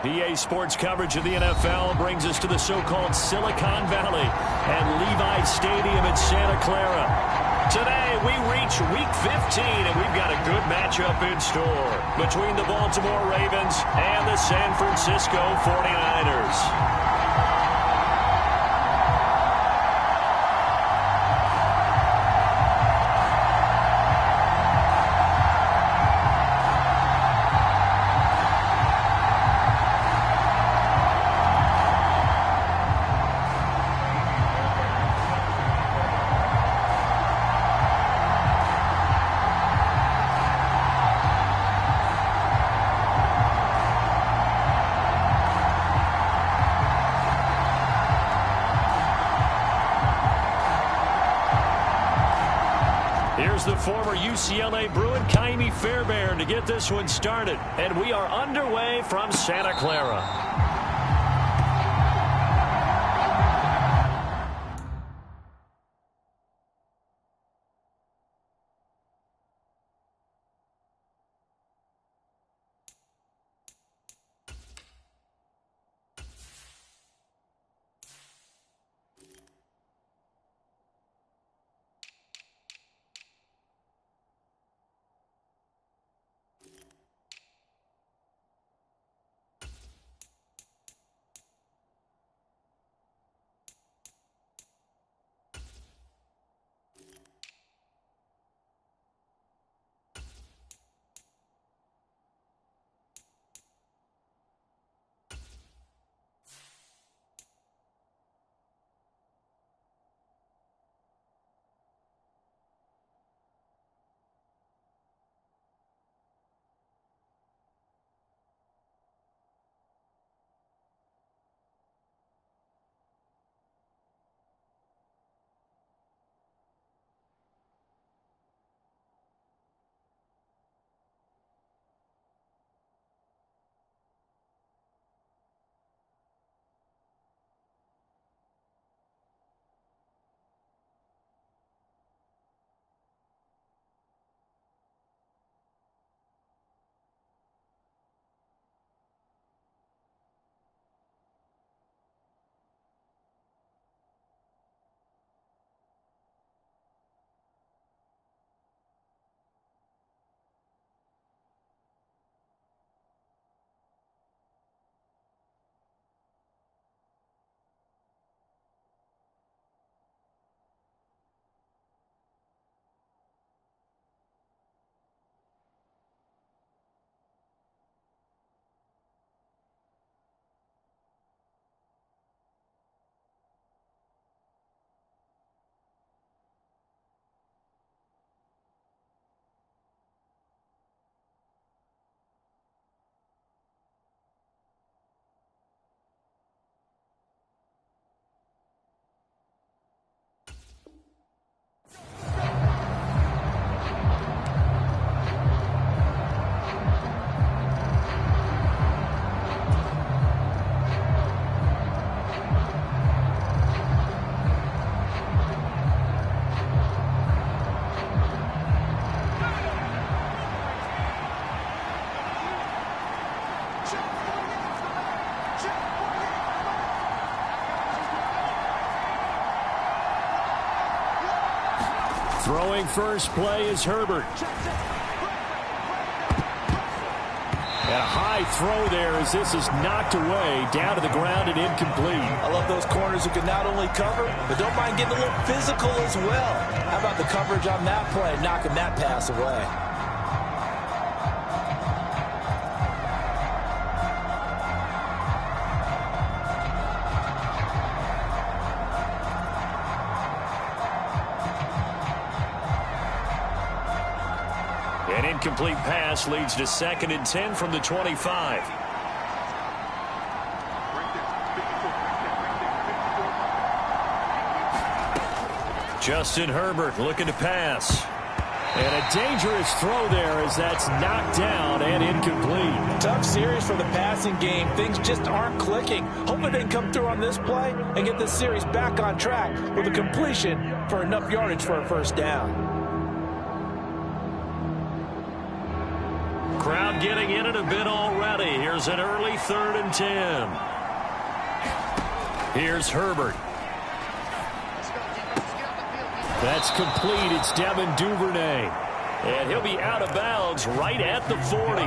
EA Sports coverage of the NFL brings us to the so-called Silicon Valley at Levi Stadium in Santa Clara. Today, we reach Week 15, and we've got a good matchup in store between the Baltimore Ravens and the San Francisco 49ers. Here's the former UCLA Bruin, Ka'imi Fairbairn, to get this one started. And we are underway from Santa Clara. Throwing first play is Herbert. And a high throw there as this is knocked away, down to the ground and incomplete. I love those corners who can not only cover, but don't mind getting a little physical as well. How about the coverage on that play, knocking that pass away? An incomplete pass leads to 2nd and 10 from the 25. Justin Herbert looking to pass. And a dangerous throw there as that's knocked down and incomplete. Tough series for the passing game. Things just aren't clicking. Hoping they can come through on this play and get this series back on track with a completion for enough yardage for a first down. Crowd getting in it a bit already. Here's an early 3rd and 10. Here's Herbert. That's complete. It's Devin Duvernay. And he'll be out of bounds right at the 40.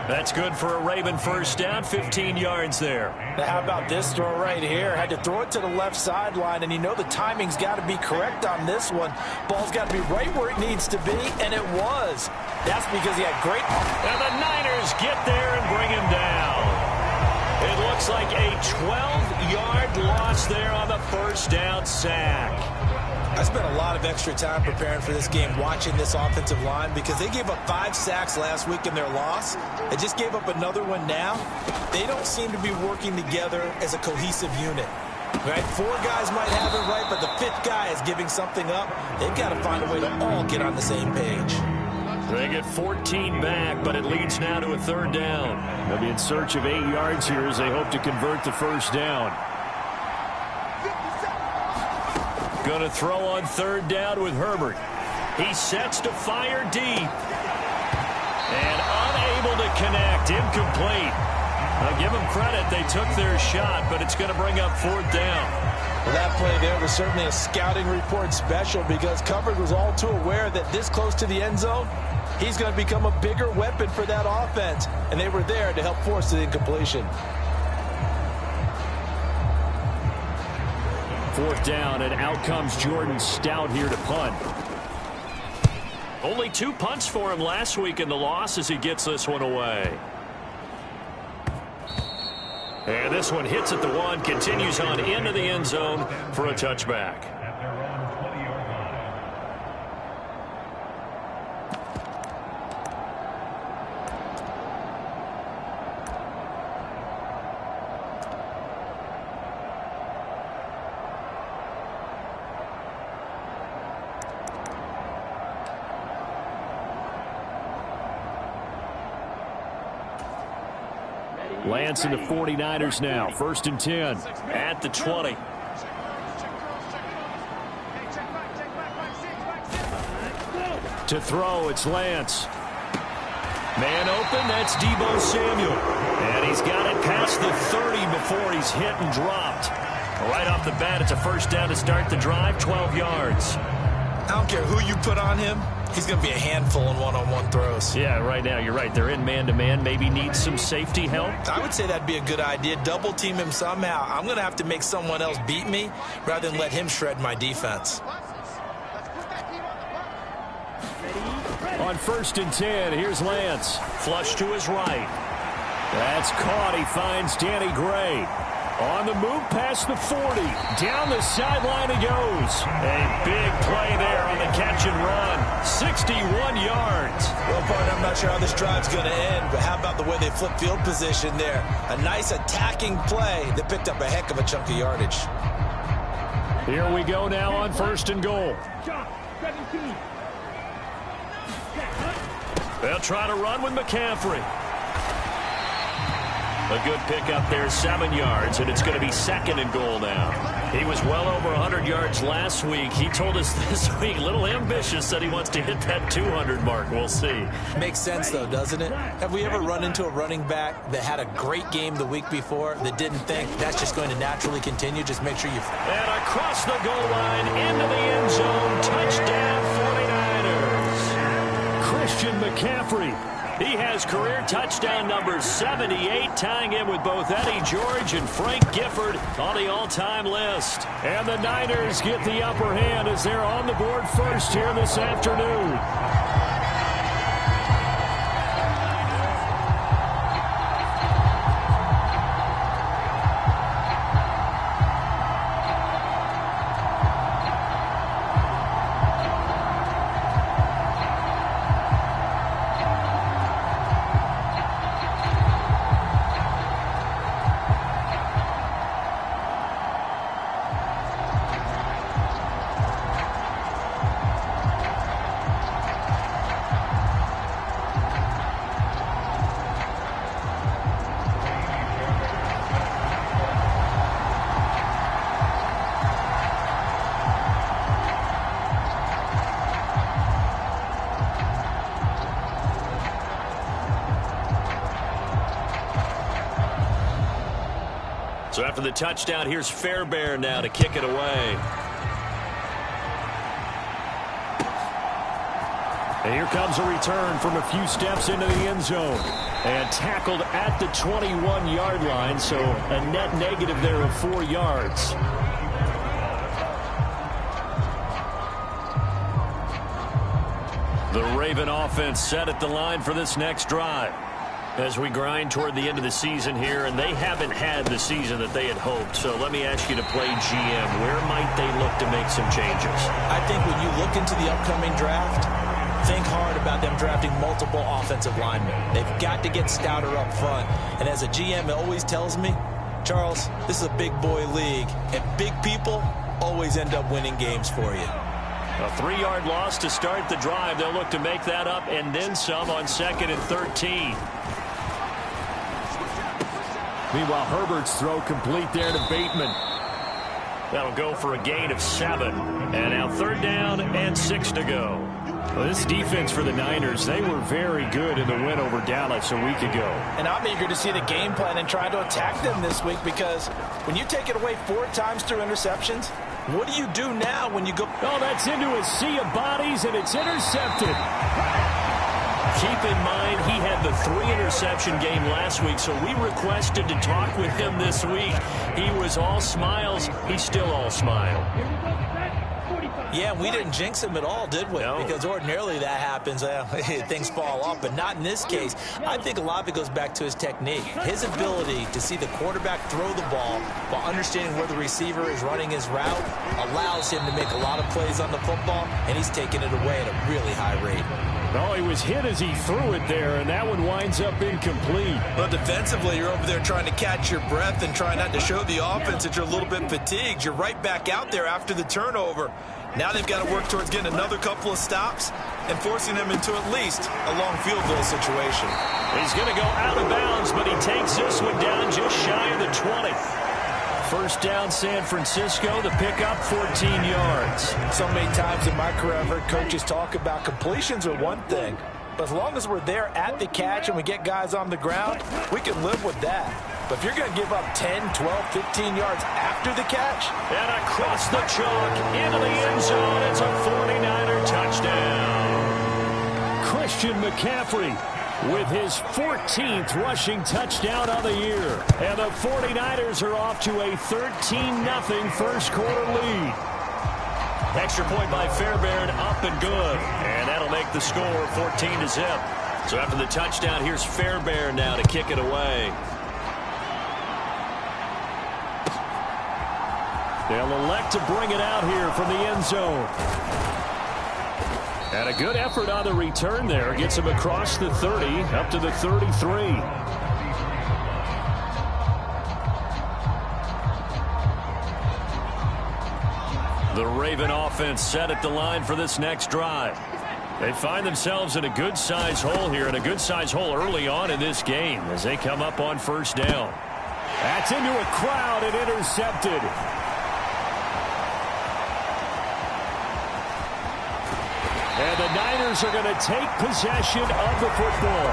That's good for a Raven first down, 15 yards there. Now how about this throw right here? Had to throw it to the left sideline, and you know the timing's got to be correct on this one. Ball's got to be right where it needs to be, and it was. That's because he had great... And the Niners get there and bring him down. It looks like a 12-yard loss there on the first down sack. I spent a lot of extra time preparing for this game, watching this offensive line, because they gave up 5 sacks last week in their loss. They just gave up another one now. They don't seem to be working together as a cohesive unit. Right? 4 guys might have it right, but the 5th guy is giving something up. They've got to find a way to all get on the same page. They get 14 back, but it leads now to a 3rd down. They'll be in search of 8 yards here as they hope to convert the first down. Going to throw on 3rd down with Herbert. He sets to fire deep. And unable to connect. Incomplete. I'll give them credit. They took their shot, but it's going to bring up 4th down. Well, that play there was certainly a scouting report special, because coverage was all too aware that this close to the end zone, he's going to become a bigger weapon for that offense. And they were there to help force the incompletion. 4th down, and out comes Jordan Stout here to punt. Only 2 punts for him last week in the loss as he gets this one away. And this one hits at the 1, continues on into the end zone for a touchback. Lance and the 49ers now. 1st and 10 at the 20. To throw, it's Lance. Man open, that's Deebo Samuel. And he's got it past the 30 before he's hit and dropped. Right off the bat, it's a first down to start the drive, 12 yards. I don't care who you put on him. He's going to be a handful in one-on-one throws. Yeah, right now, you're right. They're in man-to-man. Maybe needs some safety help. I would say that'd be a good idea. Double team him somehow. I'm going to have to make someone else beat me rather than let him shred my defense. On 1st and 10, here's Lance. Flush to his right. That's caught. He finds Danny Gray. On the move past the 40. Down the sideline he goes. A big play there on the catch and run. 61 yards. Well, partner, I'm not sure how this drive's going to end, but how about the way they flip field position there? A nice attacking play that picked up a heck of a chunk of yardage. Here we go now on 1st and goal. They'll try to run with McCaffrey. A good pickup there, 7 yards, and it's going to be 2nd and goal now. He was well over 100 yards last week. He told us this week, a little ambitious, that he wants to hit that 200 mark. We'll see. Makes sense, though, doesn't it? Have we ever run into a running back that had a great game the week before that didn't think that's just going to naturally continue? Just make sure you... And across the goal line, into the end zone, touchdown 49ers. Christian McCaffrey. He has career touchdown number 78, tying him with both Eddie George and Frank Gifford on the all-time list. And the Niners get the upper hand as they're on the board first here this afternoon. after the touchdown, here's Fairbairn now to kick it away. And here comes a return from a few steps into the end zone. And tackled at the 21-yard line, so a net negative there of 4 yards. The Raven offense set at the line for this next drive. As we grind toward the end of the season here, and they haven't had the season that they had hoped. So let me ask you to play GM. Where might they look to make some changes? I think when you look into the upcoming draft, think hard about them drafting multiple offensive linemen. They've got to get stouter up front. And as a GM, it always tells me, Charles, this is a big boy league, and big people always end up winning games for you. A 3-yard loss to start the drive. They'll look to make that up and then some on 2nd and 13. Meanwhile, Herbert's throw complete there to Bateman. That'll go for a gain of 7. And now 3rd down and 6 to go. Well, this defense for the Niners, they were very good in the win over Dallas a week ago. And I'm eager to see the game plan and try to attack them this week, because when you take it away 4 times through interceptions, what do you do now when you go? Oh, that's into a sea of bodies, and it's intercepted. Keep in mind, he had the 3-interception game last week, so we requested to talk with him this week. He was all smiles. He's still all smile. Yeah, we didn't jinx him at all, did we? No. Because ordinarily that happens. Things fall off, but not in this case. I think a lot of it goes back to his technique. His ability to see the quarterback throw the ball while understanding where the receiver is running his route allows him to make a lot of plays on the football, and he's taking it away at a really high rate. Oh, he was hit as he threw it there, and that one winds up incomplete. Well, defensively, you're over there trying to catch your breath and try not to show the offense that you're a little bit fatigued. You're right back out there after the turnover. Now they've got to work towards getting another couple of stops and forcing them into at least a long field goal situation. He's going to go out of bounds, but he takes this one down just shy of the 20. First down, San Francisco. The pickup, 14 yards. So many times in my career, I've heard coaches talk about completions are one thing, but as long as we're there at the catch and we get guys on the ground, we can live with that. But if you're going to give up 10, 12, 15 yards after the catch. And across the chalk, into the end zone, it's a 49er touchdown. Christian McCaffrey with his 14th rushing touchdown of the year. And the 49ers are off to a 13-0 first quarter lead. Extra point by Fairbairn, up and good. And that'll make the score 14-0. So after the touchdown, here's Fairbairn now to kick it away. They'll elect to bring it out here from the end zone. And a good effort on the return there. Gets him across the 30, up to the 33. The Raven offense set at the line for this next drive. They find themselves in a good-sized hole here, and a good-sized hole early on in this game as they come up on first down. That's into a crowd and intercepted. And the Niners are going to take possession of the football.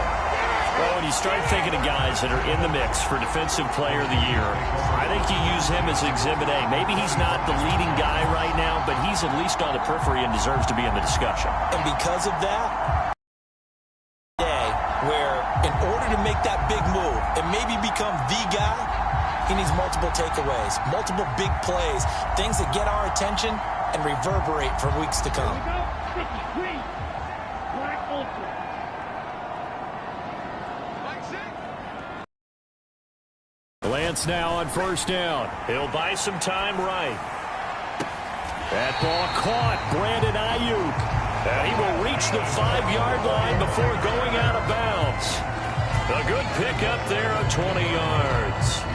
Well, when you start thinking of guys that are in the mix for Defensive Player of the Year, I think you use him as Exhibit A. Maybe he's not the leading guy right now, but he's at least on the periphery and deserves to be in the discussion. And because of that, where in order to make that big move and maybe become the guy, he needs multiple takeaways, multiple big plays, things that get our attention and reverberate for weeks to come. Lance now on first down. He'll buy some time right. That ball caught. Brandon Ayuk. And he will reach the 5-yard line before going out of bounds. A good pickup there of 20 yards.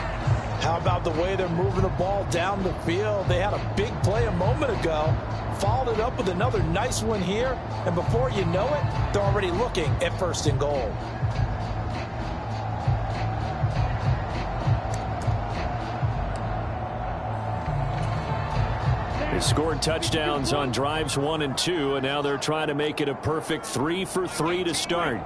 How about the way they're moving the ball down the field? They had a big play a moment ago, followed it up with another nice one here, and before you know it, they're already looking at first and goal. They scored touchdowns on drives 1 and 2, and now they're trying to make it a perfect 3 for 3 to start.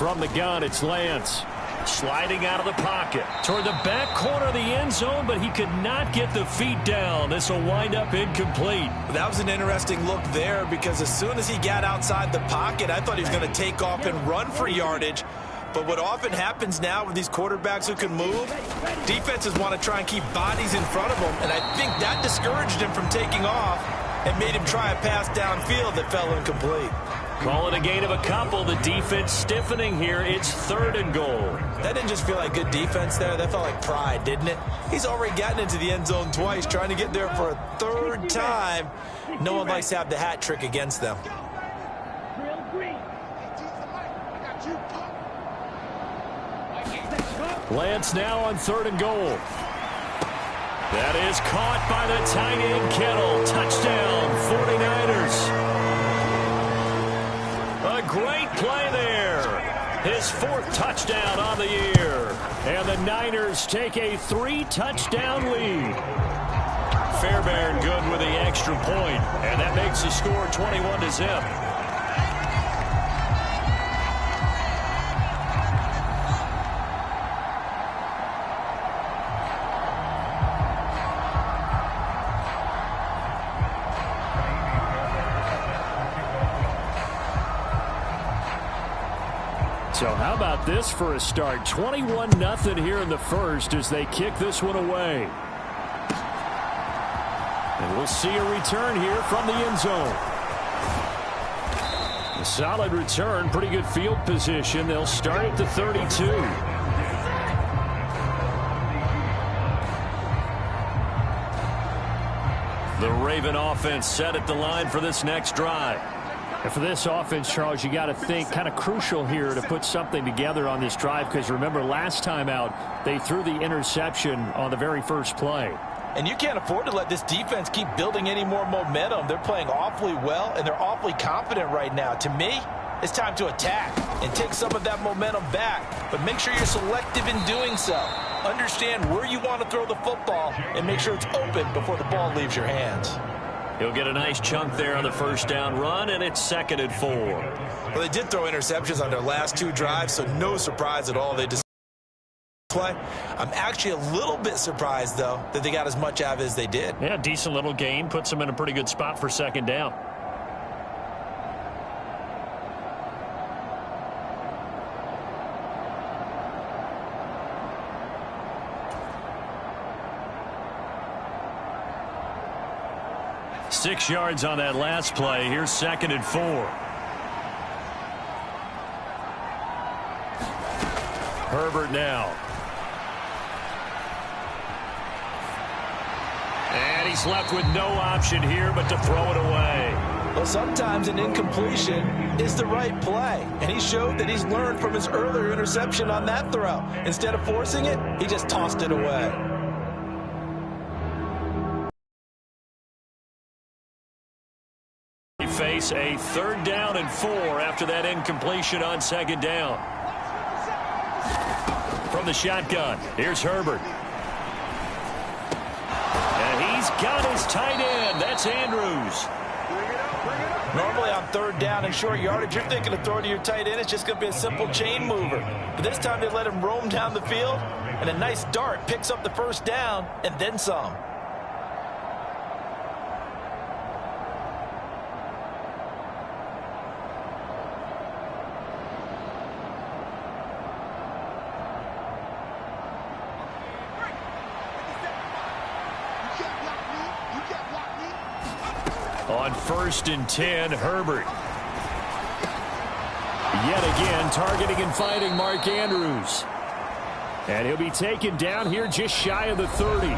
From the gun, it's Lance. Sliding out of the pocket toward the back corner of the end zone, but he could not get the feet down. This will wind up incomplete. That was an interesting look there because as soon as he got outside the pocket, I thought he was going to take off and run for yardage. But what often happens now with these quarterbacks who can move, defenses want to try and keep bodies in front of them, and I think that discouraged him from taking off and made him try a pass downfield that fell incomplete. Call it a gain of a couple. The defense stiffening here. It's 3rd and goal. That didn't just feel like good defense there. That felt like pride, didn't it? He's already gotten into the end zone twice, trying to get there for a 3rd time. No one likes to have the hat trick against them. Lance now on 3rd and goal. That is caught by the tight end, Kittle. Touchdown, 49ers. A great play there. His 4th touchdown on the year. And the Niners take a 3-touchdown lead. Fairbairn good with the extra point, and that makes the score 21-0. So how about this for a start? 21-0 here in the first as they kick this one away. And we'll see a return here from the end zone. A solid return, pretty good field position. They'll start at the 32. The Raven offense set at the line for this next drive. And for this offense, Charles, you got to think kind of crucial here to put something together on this drive because remember last time out they threw the interception on the very first play. And you can't afford to let this defense keep building any more momentum. They're playing awfully well, and they're awfully confident right now. To me, it's time to attack and take some of that momentum back. But make sure you're selective in doing so. Understand where you want to throw the football and make sure it's open before the ball leaves your hands. He'll get a nice chunk there on the first down run, and it's 2nd and 4. Well, they did throw interceptions on their last 2 drives, so no surprise at all. They just play. I'm actually a little bit surprised, though, that they got as much out of it as they did. Yeah, decent little gain. Puts them in a pretty good spot for 2nd down. Six yards on that last play. Here's 2nd and 4. Herbert now. And he's left with no option here but to throw it away. Well, sometimes an incompletion is the right play. And he showed that he's learned from his earlier interception on that throw. Instead of forcing it, he just tossed it away. Face a 3rd down and 4 after that incompletion on 2nd down. From the shotgun, here's Herbert. And he's got his tight end. That's Andrews. Normally on 3rd down and short yardage, you're thinking of throwing to your tight end. It's just going to be a simple chain mover. But this time they let him roam down the field, and a nice dart picks up the 1st down and then some. On 1st and 10, Herbert. Yet again, targeting and finding Mark Andrews. And he'll be taken down here just shy of the 30.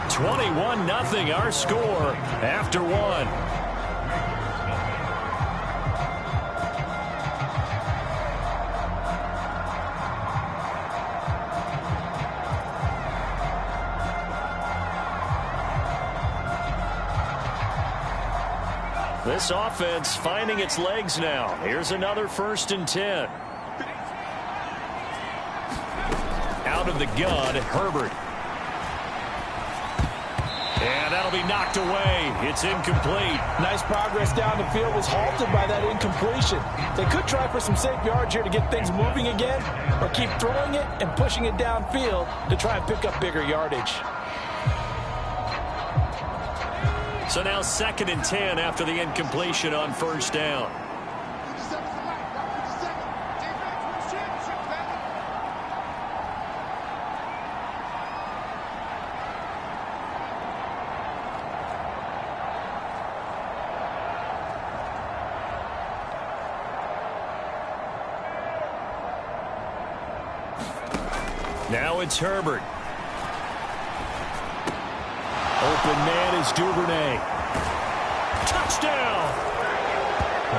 21-0 our score after 1. This offense finding its legs now. Here's another 1st and 10. Out of the gun, Herbert. And that'll be knocked away. It's incomplete. Nice progress down the field was halted by that incompletion. They could try for some safe yards here to get things moving again, or keep throwing it and pushing it downfield to try and pick up bigger yardage. So now 2nd and 10 after the incompletion on 1st down. Now it's Herbert. Open man is Duvernay. Touchdown!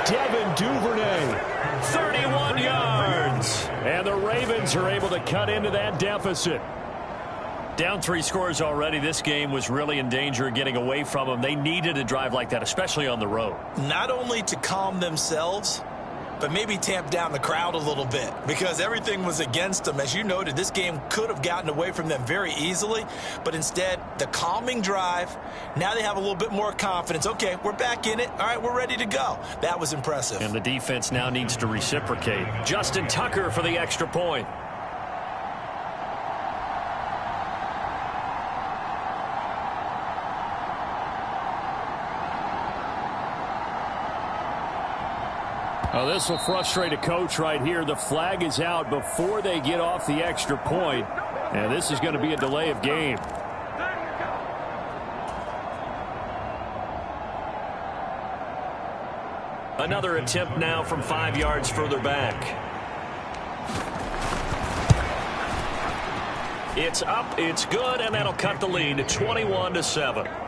Devin Duvernay, 31 yards. And the Ravens are able to cut into that deficit. Down 3 scores already. This game was really in danger of getting away from them. They needed a drive like that, especially on the road. Not only to calm themselves, but maybe tamp down the crowd a little bit, because everything was against them. As you noted, this game could have gotten away from them very easily, but instead, the calming drive, now they have a little bit more confidence. Okay, we're back in it. All right, we're ready to go. That was impressive. And the defense now needs to reciprocate. Justin Tucker for the extra point. Oh, this will frustrate a coach right here. The flag is out before they get off the extra point, and this is going to be a delay of game. Another attempt now from 5 yards further back. It's up, it's good, and that'll cut the lead to 21-7.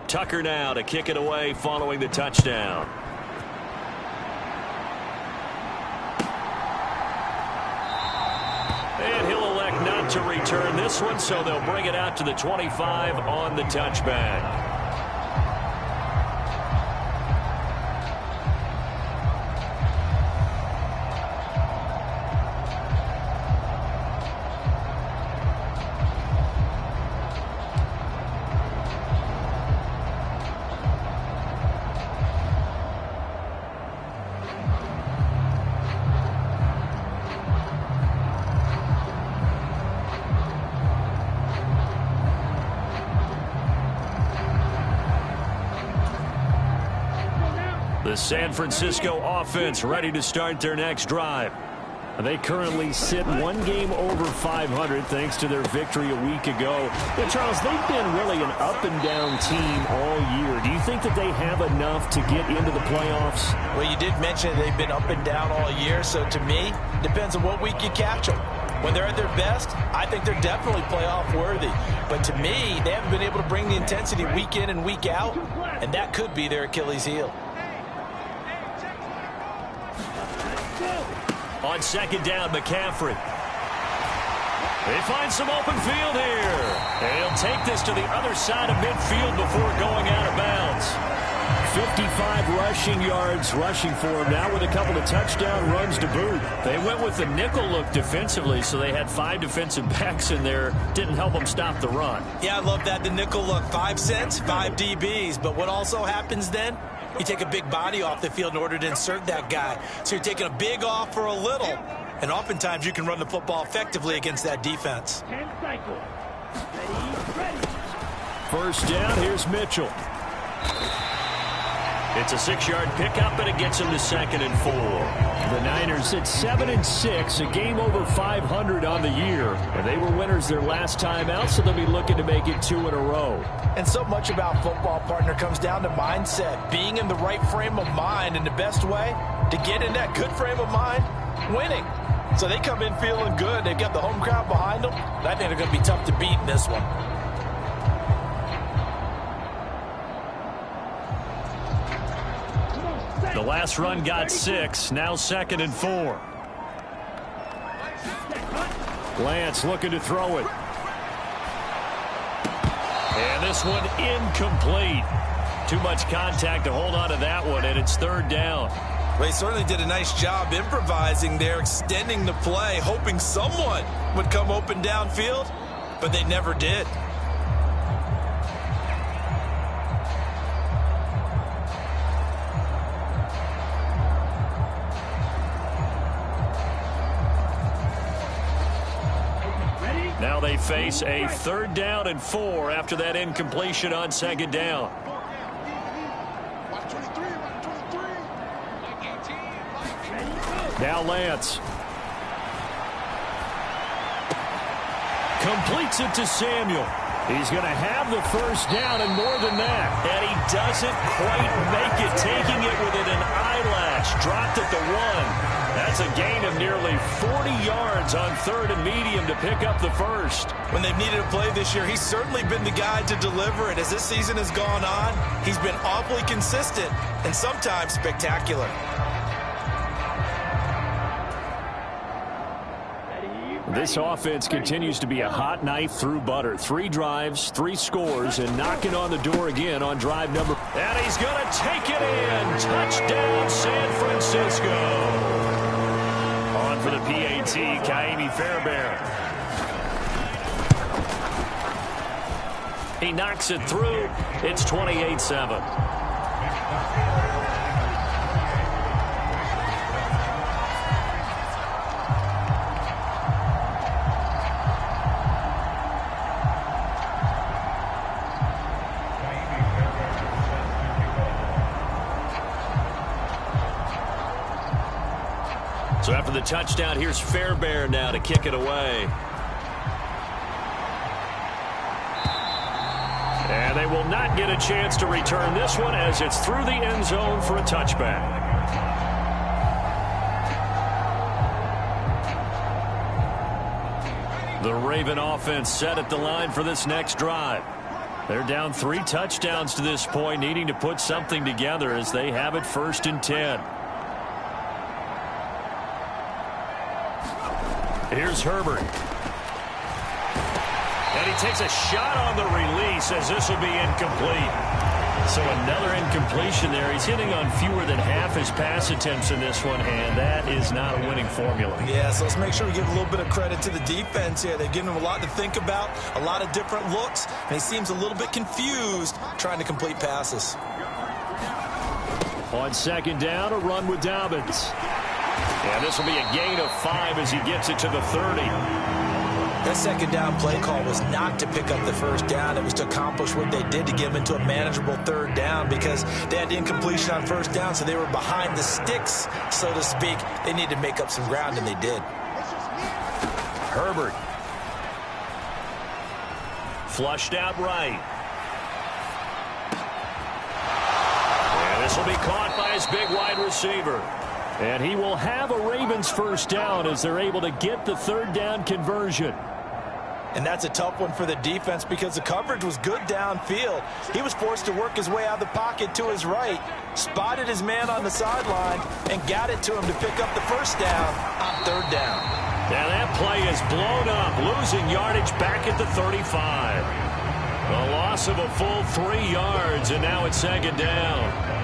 Tucker now to kick it away following the touchdown. And he'll elect not to return this one, so they'll bring it out to the 25 on the touchback. The San Francisco offense ready to start their next drive. They currently sit 1 game over 500 thanks to their victory a week ago. But Charles, they've been really an up-and-down team all year. Do you think that they have enough to get into the playoffs? Well, you did mention they've been up and down all year, so to me, depends on what week you catch them. When they're at their best, I think they're definitely playoff worthy. But to me, they haven't been able to bring the intensity week in and week out, and that could be their Achilles heel. On 2nd down, McCaffrey. They find some open field here. And he'll take this to the other side of midfield before going out of bounds. 55 rushing yards rushing for him now with a couple of touchdown runs to boot. They went with the nickel look defensively, so they had 5 defensive backs in there. Didn't help them stop the run. Yeah, I love that. The nickel look, 5 cents, 5 DBs. But what also happens then? You take a big body off the field in order to insert that guy. So you're taking a big off for a little. And oftentimes you can run the football effectively against that defense. 10 cycles. Ready. 1st down, here's Mitchell. It's a 6-yard pickup, and it gets them to 2nd and 4. The Niners at 7-6, a game over 500 on the year. And they were winners their last time out, so they'll be looking to make it 2 in a row. And so much about football, partner, comes down to mindset. Being in the right frame of mind, and the best way to get in that good frame of mind, winning. So they come in feeling good. They've got the home crowd behind them. I think they're going to be tough to beat in this one. The last run got 6. Now 2nd and 4. Lance looking to throw it. And this one incomplete. Too much contact to hold on to that one, and it's 3rd down. Well, he certainly did a nice job improvising there, extending the play, hoping someone would come open downfield, but they never did. Now they face a 3rd down and 4 after that incompletion on 2nd down. Now Lance. Completes it to Samuel. He's going to have the 1st down and more than that. And he doesn't quite make it, taking it within an eyelash. Dropped at the 1. That's a gain of nearly 40 yards on 3rd and medium to pick up the 1st. When they've needed a play this year, he's certainly been the guy to deliver it. As this season has gone on, he's been awfully consistent and sometimes spectacular. This offense continues to be a hot knife through butter. 3 drives, 3 scores, and knocking on the door again on drive number. And he's going to take it in. Touchdown, San Francisco. On for the PAT, Ka'imi Fairbairn. He knocks it through. It's 28-7. So after the touchdown, here's Fairbairn now to kick it away. And they will not get a chance to return this one as it's through the end zone for a touchback. The Raven offense set at the line for this next drive. They're down 3 touchdowns to this point, needing to put something together as they have it 1st and 10. Here's Herbert. And he takes a shot on the release as this will be incomplete. So another incompletion there. He's hitting on fewer than half his pass attempts in this one, and that is not a winning formula. Yeah, so let's make sure we give a little bit of credit to the defense here. They've given him a lot to think about, a lot of different looks, and he seems a little bit confused trying to complete passes. On 2nd down, a run with Dobbins. And this will be a gain of 5 as he gets it to the 30. That 2nd down play call was not to pick up the 1st down. It was to accomplish what they did to get them into a manageable 3rd down because they had the incompletion on 1st down, so they were behind the sticks, so to speak. They needed to make up some ground, and they did. Herbert. Flushed out right. And this will be caught by his big wide receiver. And he will have a Ravens 1st down as they're able to get the 3rd down conversion. And that's a tough one for the defense because the coverage was good downfield. He was forced to work his way out of the pocket to his right, spotted his man on the sideline, and got it to him to pick up the 1st down on 3rd down. Now that play is blown up, losing yardage back at the 35. A loss of a full 3 yards, and now it's 2nd down.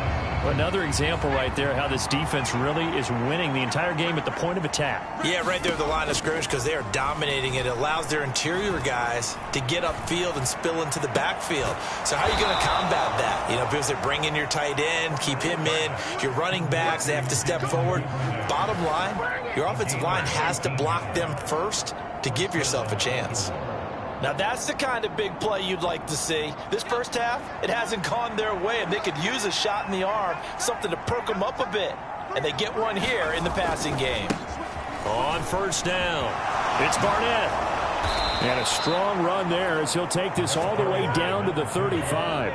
Another example right there how this defense really is winning the entire game at the point of attack. Yeah, right there at the line of scrimmage because they are dominating it. It allows their interior guys to get upfield and spill into the backfield. So how are you going to combat that? You know, because they bring in your tight end, keep him in. Your running backs, they have to step forward. Bottom line, your offensive line has to block them first to give yourself a chance. Now that's the kind of big play you'd like to see. This first half, it hasn't gone their way, and they could use a shot in the arm, something to perk them up a bit. And they get one here in the passing game. On first down, it's Barnett. And a strong run there as he'll take this all the way down to the 35.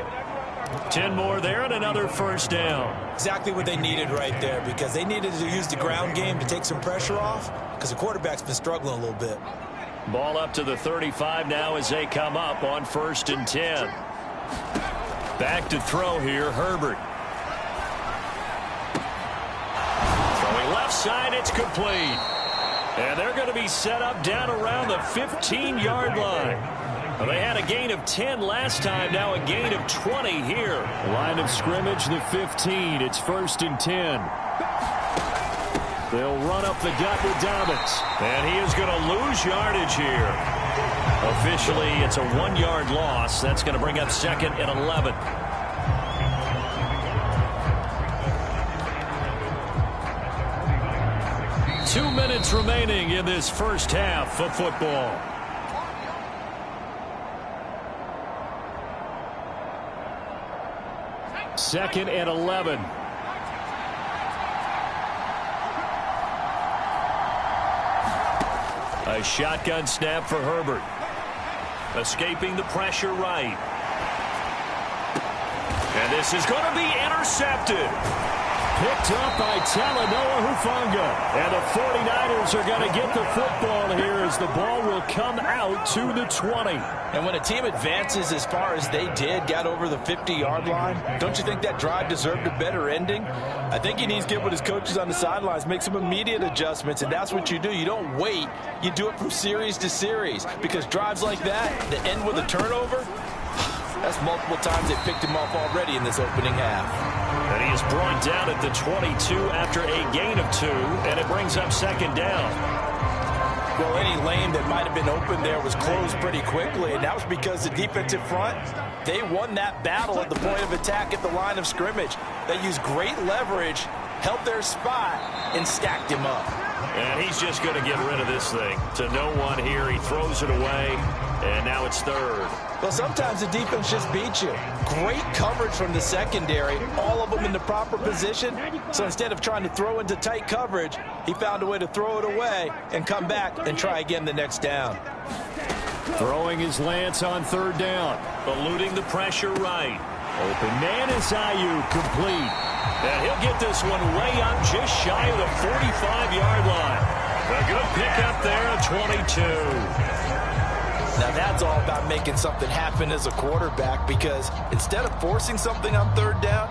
10 more there and another first down. Exactly what they needed right there, because they needed to use the ground game to take some pressure off, because the quarterback's been struggling a little bit. Ball up to the 35 now as they come up on 1st and 10. Back to throw here, Herbert. Throwing left side, it's complete. And they're going to be set up down around the 15-yard line. Well, they had a gain of 10 last time, now a gain of 20 here. Line of scrimmage, the 15. It's 1st and 10. They'll run up the gut with Dobbins. And he is going to lose yardage here. Officially, it's a 1-yard loss. That's going to bring up 2nd and 11. Two minutes remaining in this first half of football. Second and 11. A shotgun snap for Herbert. Escaping the pressure right. And this is going to be intercepted. Picked up by Talanoa Hufanga. And the 49ers are going to get the football here as the ball will come out to the 20. And when a team advances as far as they did, got over the 50-yard line, don't you think that drive deserved a better ending? I think he needs to get with his coaches on the sidelines, make some immediate adjustments, and that's what you do. You don't wait. You do it from series to series, because drives like that that end with a turnover, that's multiple times they picked him off already in this opening half. And he is brought down at the 22 after a gain of 2, and it brings up 2nd down. Well, any lane that might have been open there was closed pretty quickly, and that was because the defensive front, they won that battle at the point of attack at the line of scrimmage. They used great leverage, held their spot, and stacked him up. And he's just going to get rid of this thing. To no one here, he throws it away, and now it's 3rd. Well, sometimes the defense just beats you. Great coverage from the secondary, all of them in the proper position. So instead of trying to throw into tight coverage, he found a way to throw it away and come back and try again the next down. Throwing is Lance on 3rd down. Eluding the pressure right. Open man is Ayuk, complete. And he'll get this one way up just shy of the 45-yard line. A good pickup there at 22. Now that's all about making something happen as a quarterback, because instead of forcing something on 3rd down,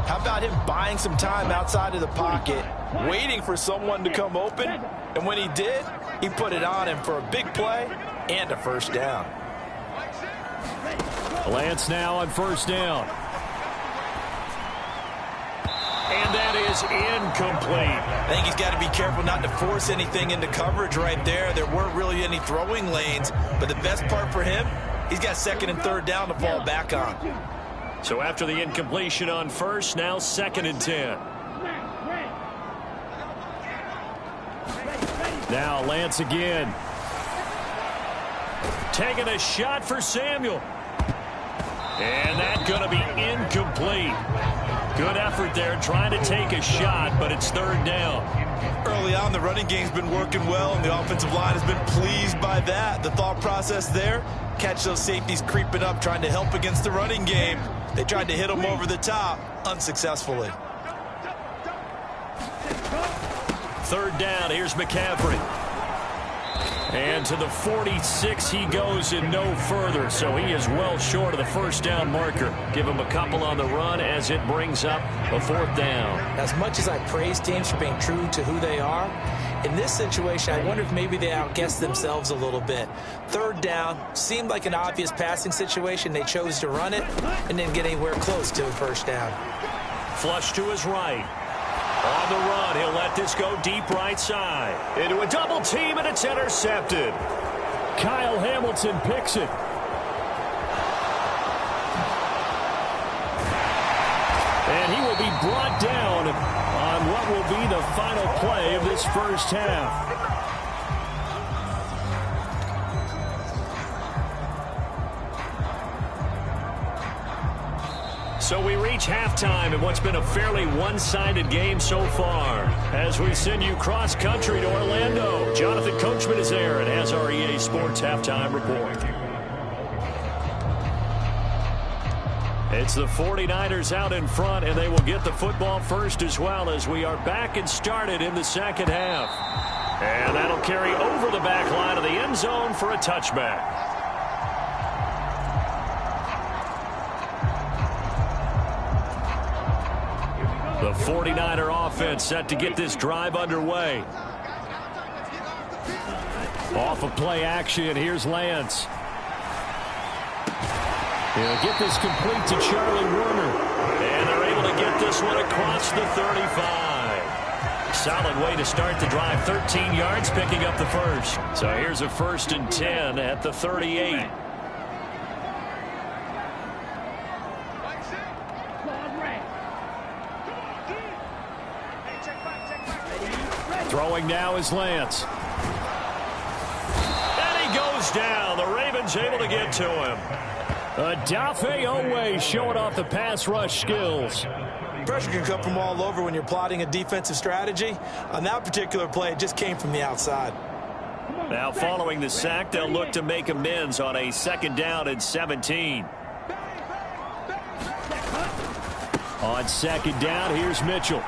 how about him buying some time outside of the pocket, waiting for someone to come open, and when he did, he put it on him for a big play and a 1st down. Lance now on 1st down. And that is incomplete. I think he's got to be careful not to force anything into coverage right there. There weren't really any throwing lanes, but the best part for him, he's got 2nd and 3rd down to fall back on. So after the incompletion on 1st, now 2nd and 10. Now Lance again. Taking a shot for Samuel. And that's going to be incomplete. Good effort there trying to take a shot, but it's 3rd down. Early on, the running game's been working well, and the offensive line has been pleased by that. The thought process there, catch those safeties creeping up, trying to help against the running game. They tried to hit them over the top, unsuccessfully. 3rd down, here's McCaffrey. And to the 46 he goes and no further, so he is well short of the 1st down marker. Give him a couple on the run as it brings up a 4th down. As much as I praise teams for being true to who they are, in this situation, I wonder if maybe they outguessed themselves a little bit. 3rd down seemed like an obvious passing situation. They chose to run it and didn't get anywhere close to a 1st down. Flush to his right. On the run, he'll let this go deep right side. Into a double team, and it's intercepted. Kyle Hamilton picks it. And he will be brought down on what will be the final play of this first half. So we reach halftime in what's been a fairly one-sided game so far. As we send you cross-country to Orlando, Jonathan Coachman is there and has our EA Sports halftime report. It's the 49ers out in front, and they will get the football first as well as we are back and started in the second half. And that'll carry over the back line of the end zone for a touchback. The 49er offense set to get this drive underway. Off of play action, here's Lance. He'll get this complete to Charlie Warner. And they're able to get this one across the 35. Solid way to start the drive. 13 yards, picking up the first. So here's a 1st and 10 at the 38. Throwing now is Lance. And he goes down. The Ravens able to get to him. Odafe Oweh showing off the pass rush skills. Pressure can come from all over when you're plotting a defensive strategy. On that particular play, it just came from the outside. Now following the sack, they'll look to make amends on a 2nd down and 17. On 2nd down, here's Mitchell.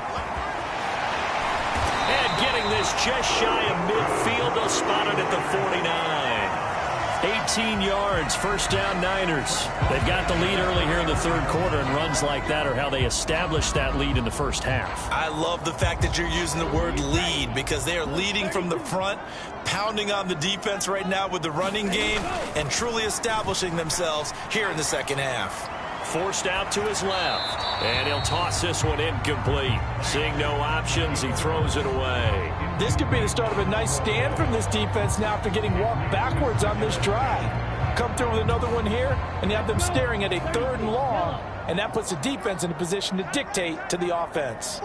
And getting this just shy of midfield, they'll spot it at the 49. 18 yards, 1st down Niners. They've got the lead early here in the 3rd quarter, and runs like that are how they establish that lead in the 1st half. I love the fact that you're using the word lead because they are leading from the front, pounding on the defense right now with the running game, and truly establishing themselves here in the 2nd half. Forced out to his left, and he'll toss this one incomplete. Seeing no options, he throws it away. This could be the start of a nice stand from this defense now after getting walked backwards on this drive. Come through with another one here, and you have them staring at a 3rd and long, and that puts the defense in a position to dictate to the offense.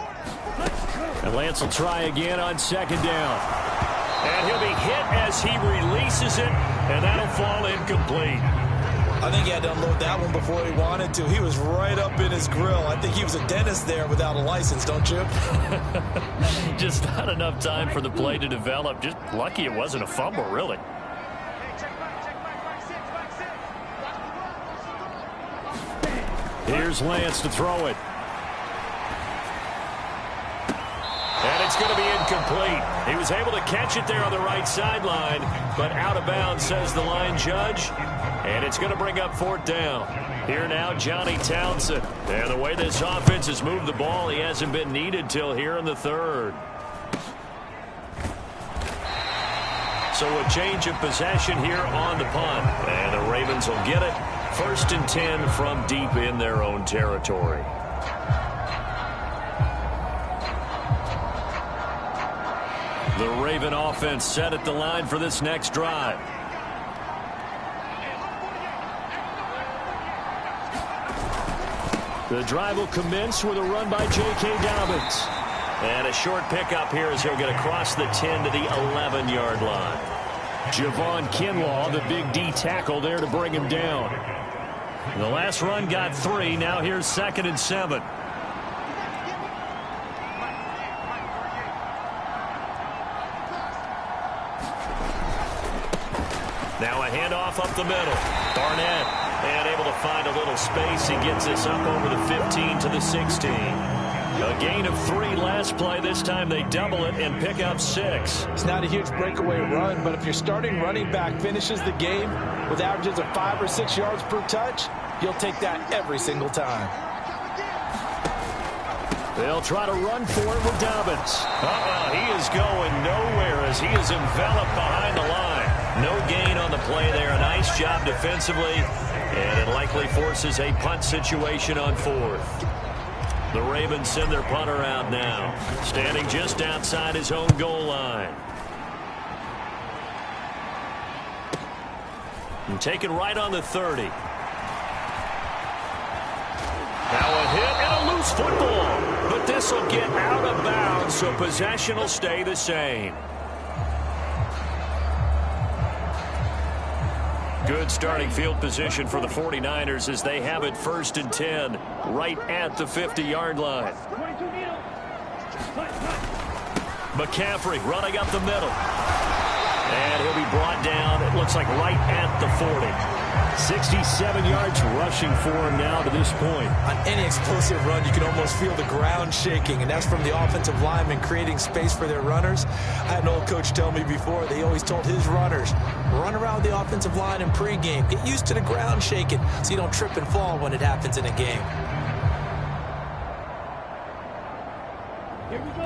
And Lance will try again on 2nd down. And he'll be hit as he releases it, and that'll fall incomplete. I think he had to unload that one before he wanted to. He was right up in his grill. I think he was a dentist there without a license, don't you? Just not enough time for the play to develop. Just lucky it wasn't a fumble, really. Here's Lance to throw it. And it's going to be incomplete. He was able to catch it there on the right sideline, but out of bounds, says the line judge. And it's going to bring up 4th down. Here now, Johnny Townsend. And the way this offense has moved the ball, he hasn't been needed till here in the 3rd. So a change of possession here on the punt. And the Ravens will get it. 1st and 10 from deep in their own territory. The Raven offense set at the line for this next drive. The drive will commence with a run by J.K. Dobbins. And a short pickup here as he'll get across the 10 to the 11-yard line. Javon Kinlaw, the big D tackle there to bring him down. The last run got 3. Now here's 2nd and 7. Now a handoff up the middle. Barnett. And able to find a little space. He gets this up over the 15 to the 16. A gain of 3 last play. This time they double it and pick up 6. It's not a huge breakaway run, but if your starting running back finishes the game with averages of 5 or 6 yards per touch, you'll take that every single time. They'll try to run for it with Dobbins. He is going nowhere as he is enveloped behind the line. No gain on the play there. A nice job defensively. And it likely forces a punt situation on 4th. The Ravens send their punter out now. Standing just outside his own goal line. And taken right on the 30. Now a hit and a loose football. But this will get out of bounds, so possession will stay the same. Good starting field position for the 49ers as they have it 1st and 10 right at the 50-yard line. McCaffrey running up the middle. And he'll be brought down, it looks like, right at the 40. 67 yards rushing for him now to this point. On any explosive run, you can almost feel the ground shaking, and that's from the offensive linemen creating space for their runners. I had an old coach tell me before, they always told his runners, run around the offensive line in pregame. Get used to the ground shaking so you don't trip and fall when it happens in a game.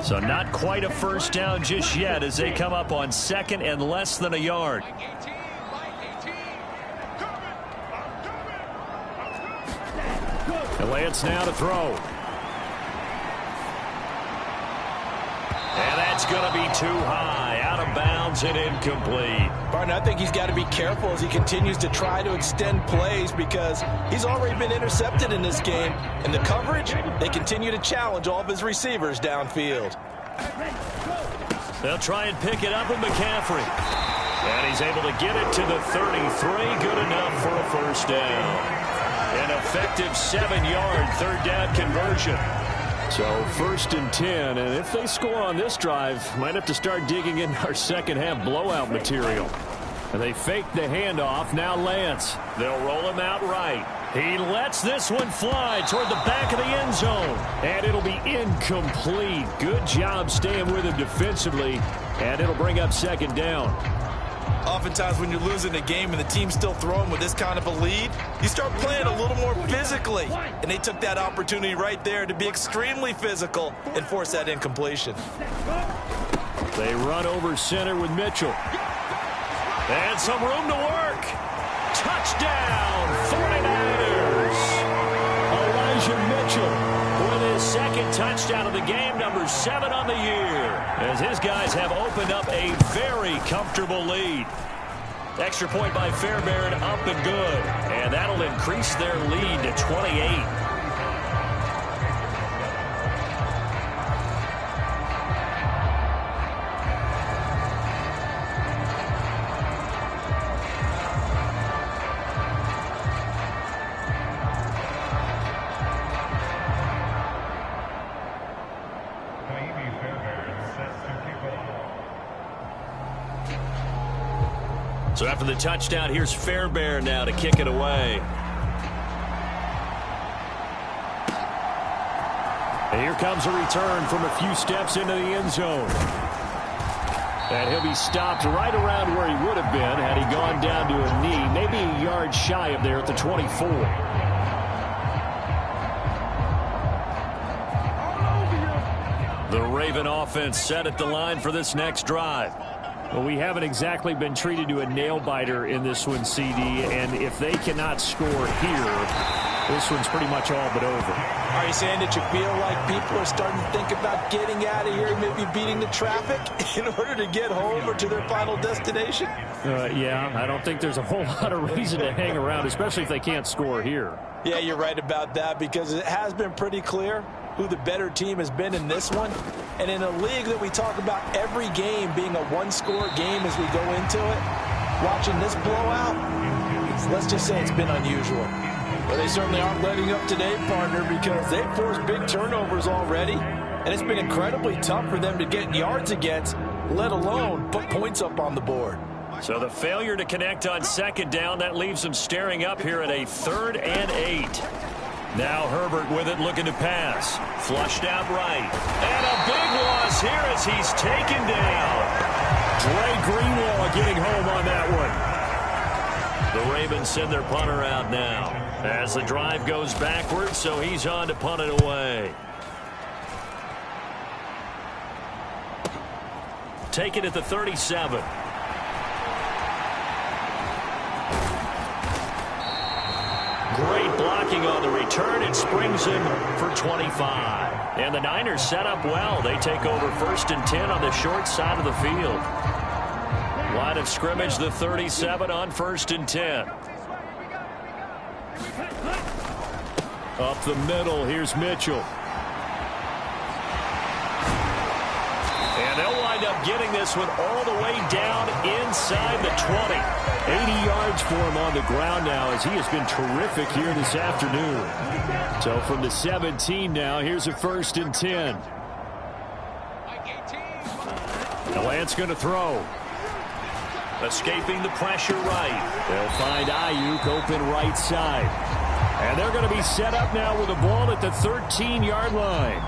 So not quite a first down just yet as they come up on 2nd and less than a yard. And Lance now to throw. And that's going to be too high. Out of bounds and incomplete. Partner, I think he's got to be careful as he continues to try to extend plays because he's already been intercepted in this game. And the coverage, they continue to challenge all of his receivers downfield. They'll try and pick it up with McCaffrey. And he's able to get it to the 33. Good enough for a first down. An effective 7-yard third down conversion. So 1st and 10, and if they score on this drive, might have to start digging in our second half blowout material. And they fake the handoff. Now Lance. They'll roll him out right. He lets this one fly toward the back of the end zone. And it'll be incomplete. Good job staying with him defensively. And it'll bring up 2nd down. Oftentimes when you're losing a game and the team's still throwing with this kind of a lead, you start playing a little more physically. And they took that opportunity right there to be extremely physical and force that incompletion. They run over center with Mitchell. And some room to work. Touchdown, 49ers. Elijah Mitchell with his 2nd touchdown of the game, number 7 on the year, as his guys have opened up a very comfortable lead. Extra point by Fairbairn, up and good. And that'll increase their lead to 28. So after the touchdown, here's Fairbairn now to kick it away. And here comes a return from a few steps into the end zone. And he'll be stopped right around where he would have been had he gone down to a knee, maybe a yard shy of there at the 24. The Raven offense set at the line for this next drive. Well, we haven't exactly been treated to a nail-biter in this one, CD, and if they cannot score here, this one's pretty much all but over. Are you saying that you feel like people are starting to think about getting out of here, maybe beating the traffic in order to get home or to their final destination? Yeah, I don't think there's a whole lot of reason to hang around, especially if they can't score here. Yeah, you're right about that because it has been pretty clear who the better team has been in this one. And in a league that we talk about every game being a one-score game as we go into it, watching this blowout, let's just say it's been unusual. But they certainly aren't letting up today, partner, because they've forced big turnovers already. And it's been incredibly tough for them to get yards against, let alone put points up on the board. So the failure to connect on 2nd down, that leaves them staring up here at a 3rd and 8. Now Herbert with it, looking to pass. Flushed out right. And a big loss here as he's taken down. Dre Greenlaw getting home on that one. The Ravens send their punter out now as the drive goes backwards, so he's on to punt it away. Take it at the 37. Great blocking on the return. It springs him for 25. And the Niners set up well. They take over 1st and 10 on the short side of the field. Line of scrimmage, the 37 on 1st and 10. Up the middle, here's Mitchell. And they'll wind up getting this one all the way down inside the 20. 80 yards for him on the ground now as he has been terrific here this afternoon. So from the 17 now, here's a 1st and 10. The Lance going to throw. Escaping the pressure right. They'll find Ayuk open right side. And they're going to be set up now with the ball at the 13-yard line.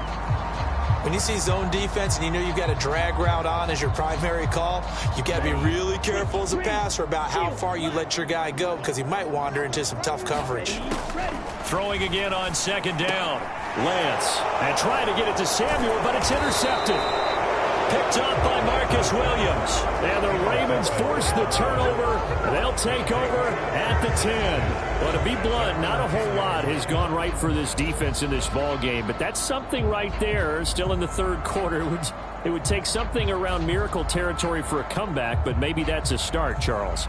When you see zone defense and you know you've got a drag route on as your primary call, you've got to be really careful as a passer about how far you let your guy go because he might wander into some tough coverage. Throwing again on 2nd down. Lance. And trying to get it to Samuel, but it's intercepted. Picked up by Marcus Williams. And the Ravens force the turnover. They'll take over at the 10. Well, to be blunt, not a whole lot has gone right for this defense in this ball game, but that's something right there. Still in the 3rd quarter. It would take something around miracle territory for a comeback, but maybe that's a start, Charles.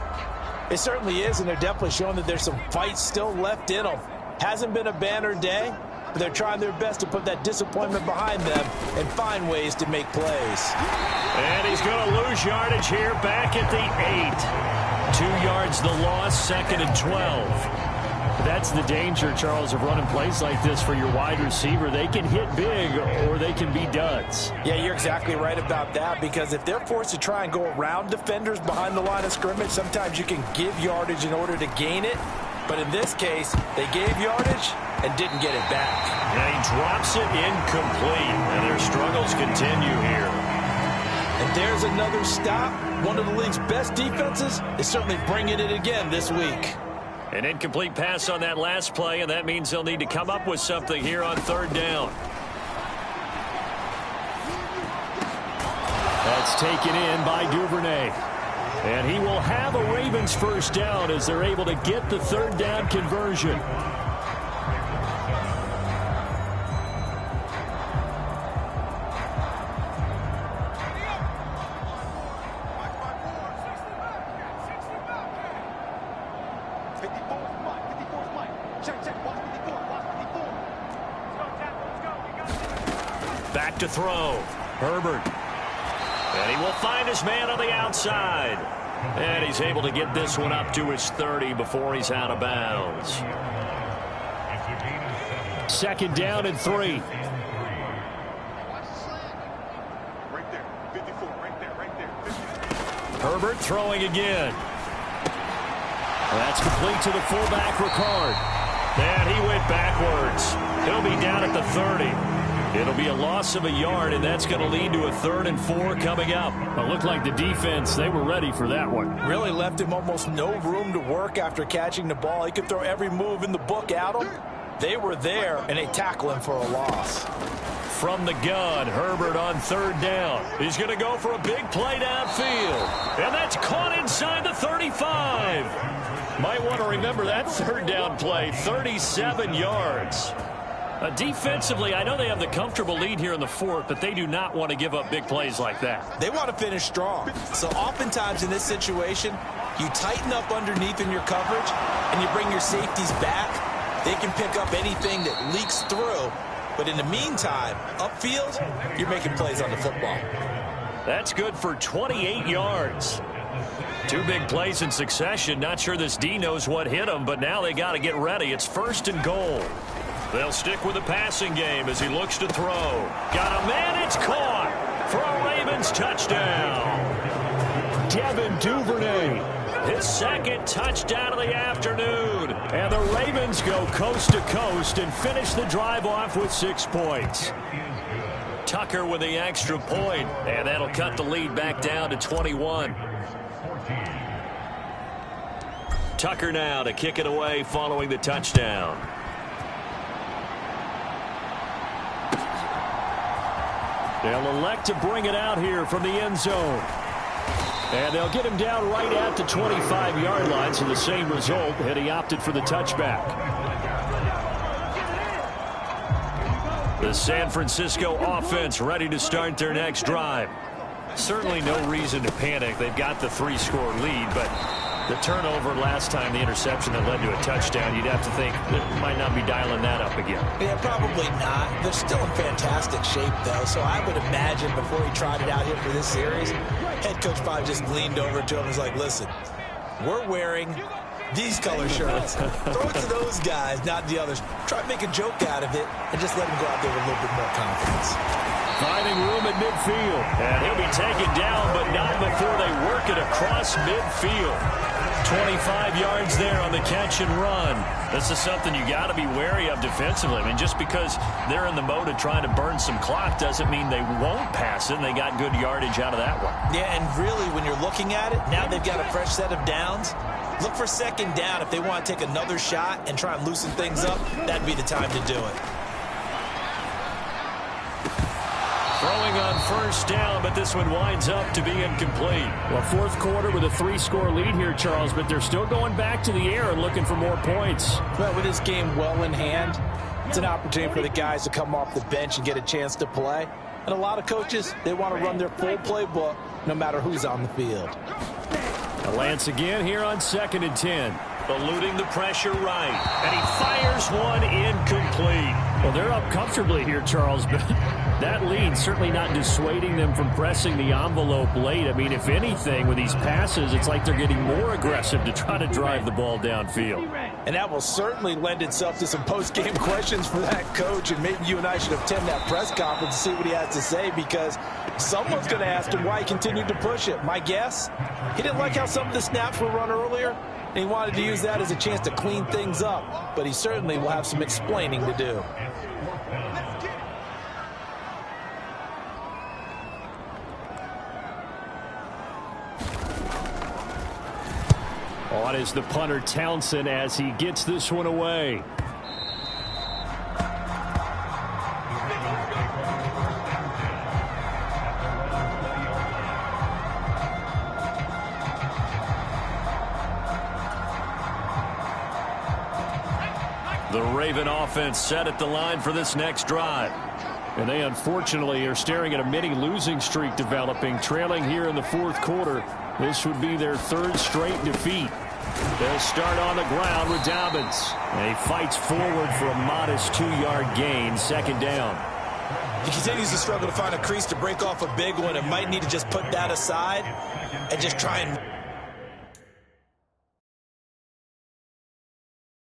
It certainly is, and they're definitely showing that there's some fight still left in them. Hasn't been a banner day, but they're trying their best to put that disappointment behind them and find ways to make plays. And he's going to lose yardage here back at the 8. 2 yards the loss, 2nd and 12. That's the danger, Charles, of running plays like this for your wide receiver. They can hit big or they can be duds. Yeah, you're exactly right about that because if they're forced to try and go around defenders behind the line of scrimmage, sometimes you can give yardage in order to gain it. But in this case, they gave yardage and didn't get it back. And he drops it incomplete. And their struggles continue here. And there's another stop. One of the league's best defenses is certainly bringing it again this week. An incomplete pass on that last play, and that means they'll need to come up with something here on 3rd down. That's taken in by Duvernay. And he will have a Ravens 1st down as they're able to get the 3rd down conversion. Back to throw. Herbert. And he will find his man on the outside. And he's able to get this one up to his 30 before he's out of bounds. 2nd down and 3. Right there. 54. Right there. 54. Herbert throwing again. That's complete to the fullback, Ricard. And he went backwards. He'll be down at the 30. It'll be a loss of a yard, and that's going to lead to a 3rd and 4 coming up. It looked like the defense, they were ready for that one. Really left him almost no room to work after catching the ball. He could throw every move in the book at him. They were there, and they tackle him for a loss. From the gun, Herbert on 3rd down. He's going to go for a big play downfield. And that's caught inside the 35. Might want to remember that 3rd down play, 37 yards. Defensively, I know they have the comfortable lead here in the 4th, but they do not want to give up big plays like that. They want to finish strong. So oftentimes in this situation, you tighten up underneath in your coverage, and you bring your safeties back. They can pick up anything that leaks through. But in the meantime, upfield, you're making plays on the football. That's good for 28 yards. 2 big plays in succession. Not sure this D knows what hit him, but now they got to get ready. It's 1st and goal. They'll stick with the passing game as he looks to throw. Got a man, it's caught for a Ravens touchdown. Devin Duvernay. His 2nd touchdown of the afternoon. And the Ravens go coast to coast and finish the drive off with 6 points. Tucker with the extra point, and that'll cut the lead back down to 21. Tucker now to kick it away following the touchdown. They'll elect to bring it out here from the end zone. And they'll get him down right at the 25-yard line, so the same result, and he opted for the touchback. The San Francisco offense ready to start their next drive. Certainly no reason to panic. They've got the 3-score lead, but The turnover last time, the interception that led to a touchdown, you'd have to think that might not be dialing that up again. Yeah, probably not. They're still in fantastic shape, though, so I would imagine before he tried it out here for this series, head coach probably just leaned over to him and was like, listen, we're wearing these color shirts. Throw it to those guys, not the others. Try to make a joke out of it and just let him go out there with a little bit more confidence. Finding room at midfield. And he'll be taken down, but not before they work it across midfield. 25 yards there on the catch and run. This is something you got to be wary of defensively. I mean, just because they're in the mode of trying to burn some clock doesn't mean they won't pass it. And they got good yardage out of that one. Yeah, and really, when you're looking at it, now they've got a fresh set of downs. Look for second down. If they want to take another shot and try and loosen things up, that'd be the time to do it. Throwing on first down, but this one winds up to be incomplete. Well, fourth quarter with a 3-score lead here, Charles, but they're still going back to the air and looking for more points. Well, with this game well in hand, it's an opportunity for the guys to come off the bench and get a chance to play. And a lot of coaches, they want to run their full playbook no matter who's on the field. Lance again here on 2nd and 10. Eluding the pressure right. And he fires one incomplete. Well, they're up comfortably here, Charles, but that lead certainly not dissuading them from pressing the envelope late. I mean, if anything, with these passes, it's like they're getting more aggressive to try to drive the ball downfield. And that will certainly lend itself to some post-game questions for that coach, and maybe you and I should attend that press conference to see what he has to say, because someone's going to ask him why he continued to push it. My guess, he didn't like how some of the snaps were run earlier, and he wanted to use that as a chance to clean things up. But he certainly will have some explaining to do. On is the punter Townsend as he gets this one away. The Raven offense set at the line for this next drive. And they unfortunately are staring at a mini losing streak developing, trailing here in the fourth quarter. This would be their 3rd straight defeat. They'll start on the ground with Dobbins. And he fights forward for a modest 2-yard gain, 2nd down. He continues to struggle to find a crease to break off a big one and might need to just put that aside and just try and